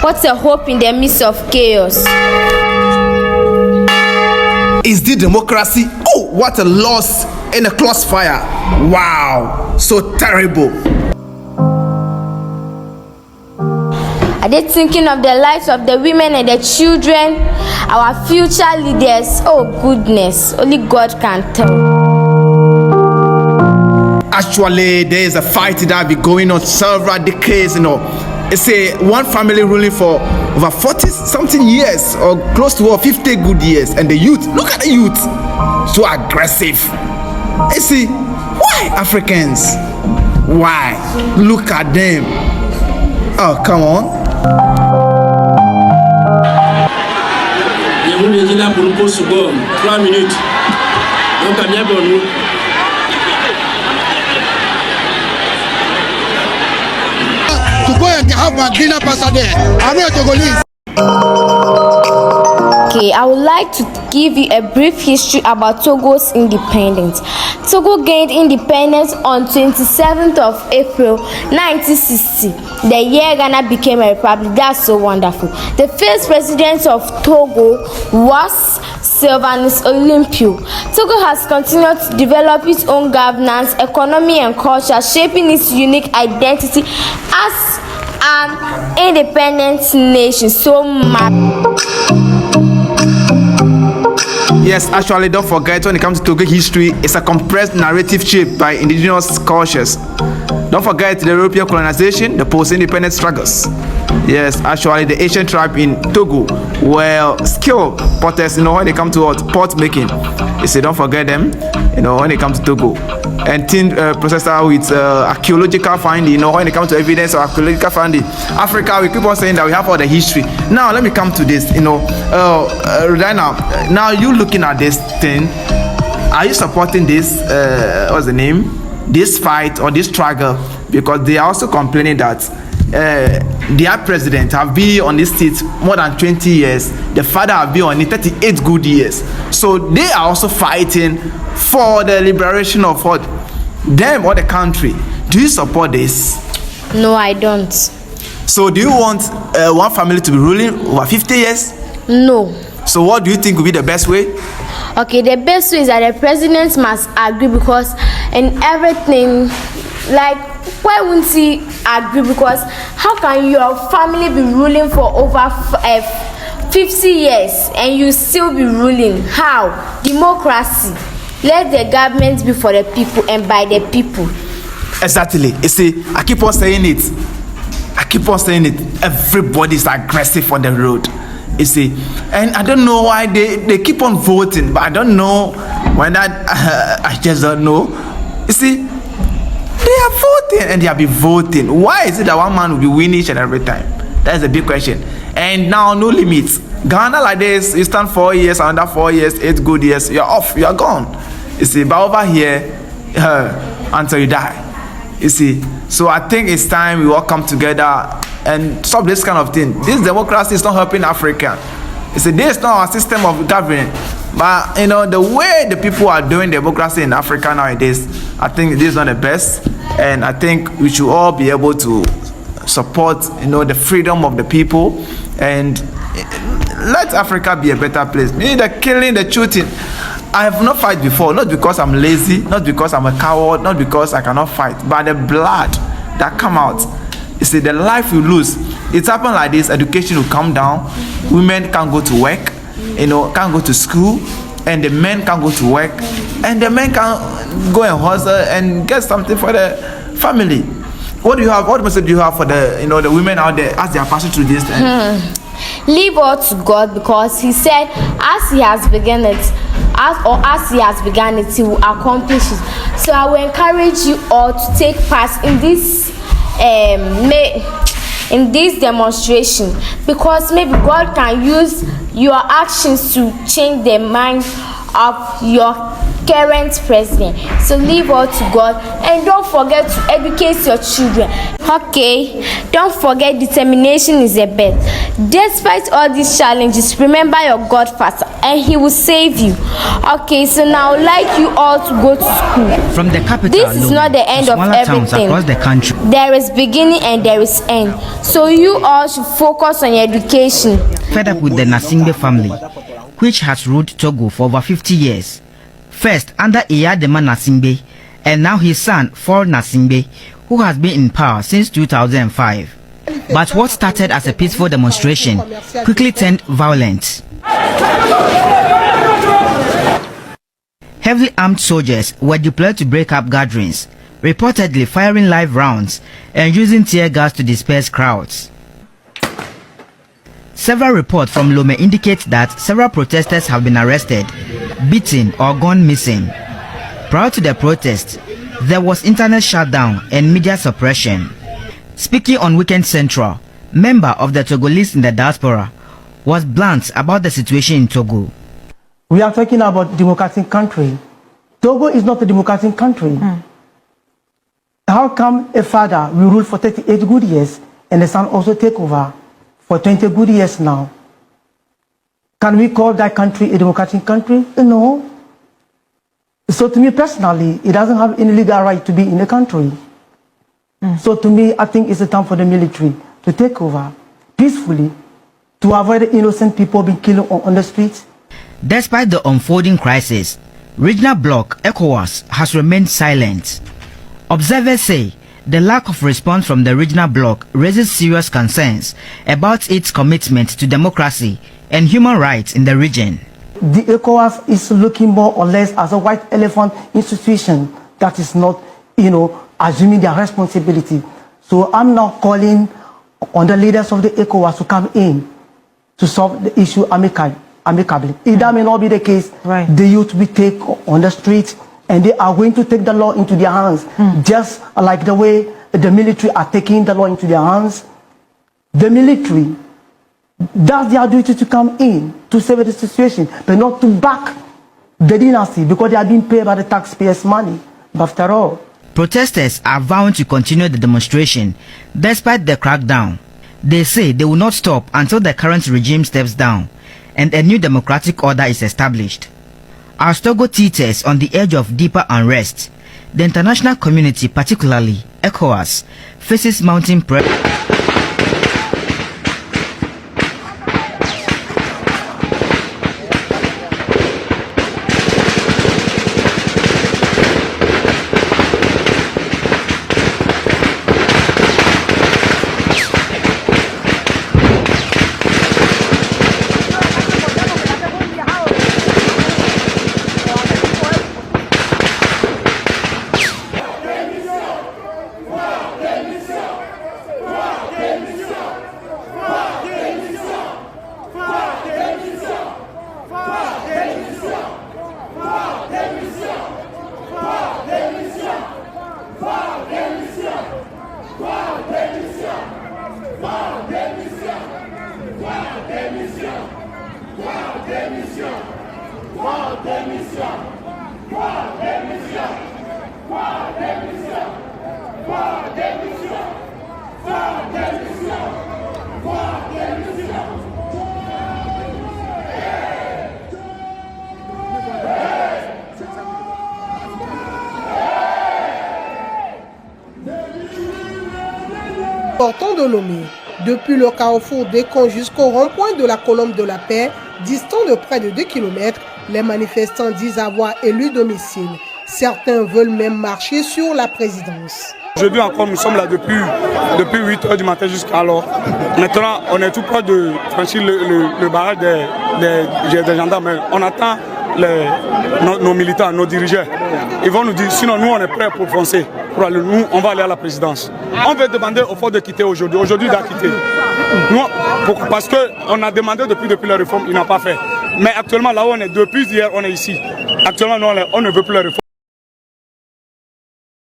What's a hope in the midst of chaos? Is the democracy? Oh, what a loss in a crossfire. Wow, so terrible. Are they thinking of the lives of the women and the children, our future leaders? Oh goodness, only God can tell. Actually, there is a fight that be going on several decades, It's one family ruling for over 40-something years or close to 50 good years. And the youth, look at the youth, so aggressive. You see, why Africans? Why? Look at them. Oh, come on. Okay, I would like to give you a brief history about Togo's independence. Togo gained independence on 27th of April 1960, the year Ghana became a republic. That's so wonderful. The first president of Togo was Sylvanus Olympio. Togo has continued to develop its own governance, economy, and culture, shaping its unique identity as an independent nation. So much. Yes, actually, don't forget, when it comes to Togo history, it's a compressed narrative shaped by indigenous cultures. Don't forget the European colonization, the post-independence struggles. Yes, actually, the ancient tribe in Togo were skilled potters, when it comes to pot making. You see, don't forget them, when it comes to Togo. And tin processor with archaeological finding, when it comes to evidence or archaeological finding. Africa, we keep on saying that we have all the history. Now, let me come to this, now you looking at this thing, are you supporting this, what's the name? This fight or this struggle? Because they are also complaining that their president have been on this seat more than 20 years. The father have been on it 38 good years. So they are also fighting for the liberation of what? Them or the country. Do you support this? No, I don't. So do you want one family to be ruling over 50 years? No. So what do you think will be the best way? Okay, the best way is that the president must agree, because in everything, like, why wouldn't he agree? Because how can your family be ruling for over 50 years and you still be ruling? How? Democracy. Let the government be for the people and by the people. Exactly. You see, I keep on saying it. Everybody's aggressive on the road. You see, and I don't know why they keep on voting, but I don't know when that I just don't know. You see, they are voting and they have been voting. Why is it that one man will be winning each and every time? That's a big question. And now no limits. Ghana like this, you stand 4 years, another 4 years, 8 good years, you're off, you're gone. You see, but over here, until you die. You see, so I think it's time we all come together and stop this kind of thing. This democracy is not helping Africa. You see, this is not our system of government. But the way the people are doing democracy in Africa nowadays, I think this is not the best. And I think we should all be able to support, the freedom of the people and let Africa be a better place. Maybe the killing, the shooting. I have not fight before, not because I'm lazy, not because I'm a coward, not because I cannot fight, but the blood that come out. You see, the life you lose. It's happened like this. Education will come down. Women can't go to work, can't go to school, and the men can't go to work, and the men can go and hustle and get something for the family. What do you have? What message do you have for the the women out there as they are passing through this time? Leave all to God, because He said, as He has begun it, as He has begun it, He will accomplish it. So I will encourage you all to take part in this demonstration, because maybe God can use your actions to change the mind of your current president. So leave all to God and don't forget to educate your children. Okay, don't forget determination is a bet. Despite all these challenges, remember your Godfather and he will save you. Okay, so now I'd like you all to go to school. From the capital, this is Lome, not the end of everything. Across the country. There is beginning and there is end. So you all should focus on your education. Fed up with the Gasingbe family, which has ruled Togo for over 50 years. First under Iyadema Gasingbe, and now his son Faure Gasingbe, who has been in power since 2005. But what started as a peaceful demonstration quickly turned violent. Heavily armed soldiers were deployed to break up gatherings, reportedly firing live rounds and using tear gas to disperse crowds. Several reports from Lome indicate that several protesters have been arrested, beaten or gone missing. Prior to the protest, there was internet shutdown and media suppression. Speaking on Weekend Central, member of the Togolese in the diaspora was blunt about the situation in Togo. We are talking about democratic country. Togo is not a democratic country. How come a father will rule for 38 good years and the son also take over for 20 good years now? Can we call that country a democratic country? No. So to me personally, it doesn't have any legal right to be in the country. So to me, I think it's a time for the military to take over peacefully to avoid innocent people being killed on the streets. Despite the unfolding crisis, regional bloc ECOWAS has remained silent. Observers say the lack of response from the regional bloc raises serious concerns about its commitment to democracy and human rights in the region. The ECOWAS is looking more or less as a white elephant institution that is not, assuming their responsibility. So I'm now calling on the leaders of the ECOWAS to come in to solve the issue amicably. If that may not be the case, the youth will take on the streets and they are going to take the law into their hands, just like the way the military are taking the law into their hands. The military, that's their duty to come in to save the situation, but not to back the dynasty because they are being paid by the taxpayers' money. But after all, protesters are vowing to continue the demonstration despite the crackdown. They say they will not stop until the current regime steps down and a new democratic order is established. As Togo teeters on the edge of deeper unrest, the international community, particularly ECOWAS, faces mounting pressure. Sortant de Lome, depuis le carrefour des camps jusqu'au rond-point de la colombe de la paix, distant de près de 2 km, les manifestants disent avoir élu domicile. Certains veulent même marcher sur la présidence. Aujourd'hui encore, nous sommes là depuis 8 h du matin jusqu'à alors. Maintenant, on est tout près de franchir le barrage des gendarmes. On attend nos militants, nos dirigeants. Ils vont nous dire, sinon nous on est prêts pour foncer. Nous, on va aller à la présidence. On veut demander au Faure de quitter aujourd'hui. Aujourd'hui, il a quitté. Nous, parce qu'on a demandé depuis la réforme, il n'a pas fait. Mais actuellement, là où on est, depuis hier, on est ici. Actuellement, nous, on ne veut plus la réforme.